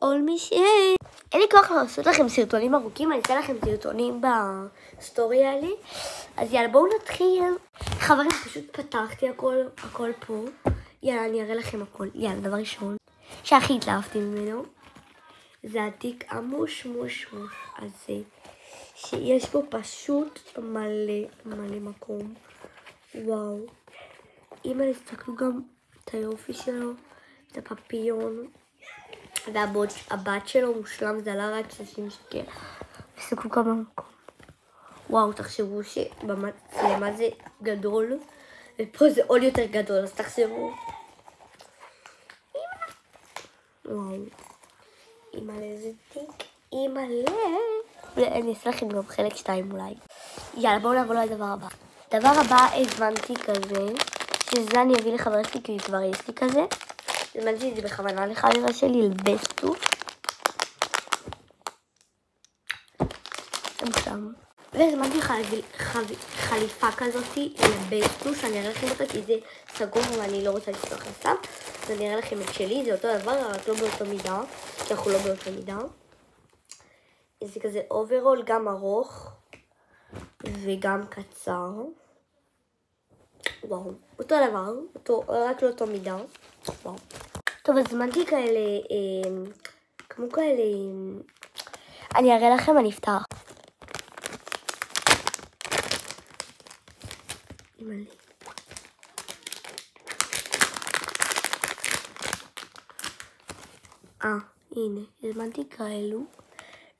לשאול מי ש... אין לי כוח לעשות לכם סרטונים ארוכים, אני אעשה לכם סרטונים בסטורי האלה. אז יאללה, בואו נתחיל. חברים, פשוט פתחתי הכל פה. יאללה, אני אראה לכם הכל. יאללה, דבר ראשון, שהכי התלהבתי ממנו, זה התיק המוש הזה, שיש בו פשוט מלא מקום. וואו. אם אני אסתכלו גם את היופי שלו, את הפפיון, והבת שלו מושלם, זה עלה רק 60 שקל. תסתכלו כמה מקום. וואו, תחשבו שבמצלמה זה גדול, ופה זה עוד יותר גדול, אז תחשבו. וואו. אימא'לה, איזה תיק. אימא'לה. אני אעשה לכם גם חלק 2 אולי. יאללה, בואו נעבור לדבר הבא. דבר הבא, הזמנתי כזה, שזה אני אביא לחברה שלי, כי כבר יש לי כזה. הזמנתי את זה בכוונה לחברה שלי, לבסטו. והזמנתי חליפה כזאת לבסטו, שאני אראה לכם אותה, כי זה סגור ואני לא רוצה לפתוח לסתם. אז אני אראה לכם את שלי, זה אותו דבר, רק לא באותו מידה, כי אנחנו לא באותו מידה. זה כזה אוברול, גם ארוך וגם קצר. וואו, אותו דבר, רק לא אותו מידה. וואו. טוב, אז זמנתי כאלה, כמו כאלה, אני אראה לכם, אני אפתח. הנה, הזמנתי כאלו,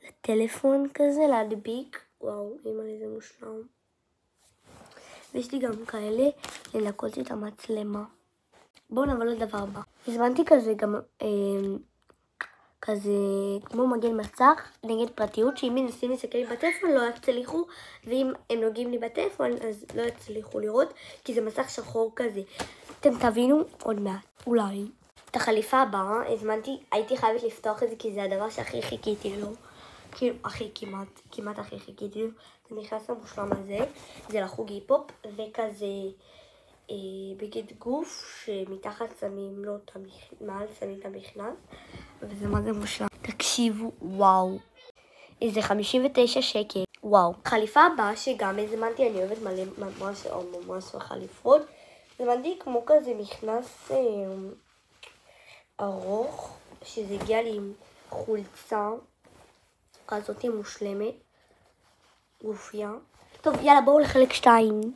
לטלפון כזה, להדביק. וואו, אימא'לה, זה מושלם. ויש לי גם כאלה לנקות את המצלמה. בואו נעבור לדבר הבא. הזמנתי כזה גם, כזה כמו מגן מסך נגד פרטיות, שאם מנסים להסתכל לי בטלפון לא יצליחו, ואם הם נוגעים לי בטלפון אז לא יצליחו לראות, כי זה מסך שחור כזה. אתם תבינו עוד מעט, אולי. את החליפה הבאה הזמנתי, הייתי חייבת לפתוח את זה כי זה הדבר שהכי חיכיתי לו. כאילו, כמעט הכי חיכיתי לו. זה נכנס למושלם הזה, זה לחוג היפ-הופ, וכזה בגד גוף שמתחת שמים לו את המעל, שמים את המכנס, וזה מה זה מושלם. תקשיבו, וואו. איזה 59 שקל, וואו. חליפה הבאה שגם הזמנתי, אני אוהבת מלא ממש חליפות. הזמנתי כמו כזה מכנס ארוך, שזה הגיע לי עם חולצה כזאת מושלמת, גופייה. טוב, יאללה, בואו לחלק 2.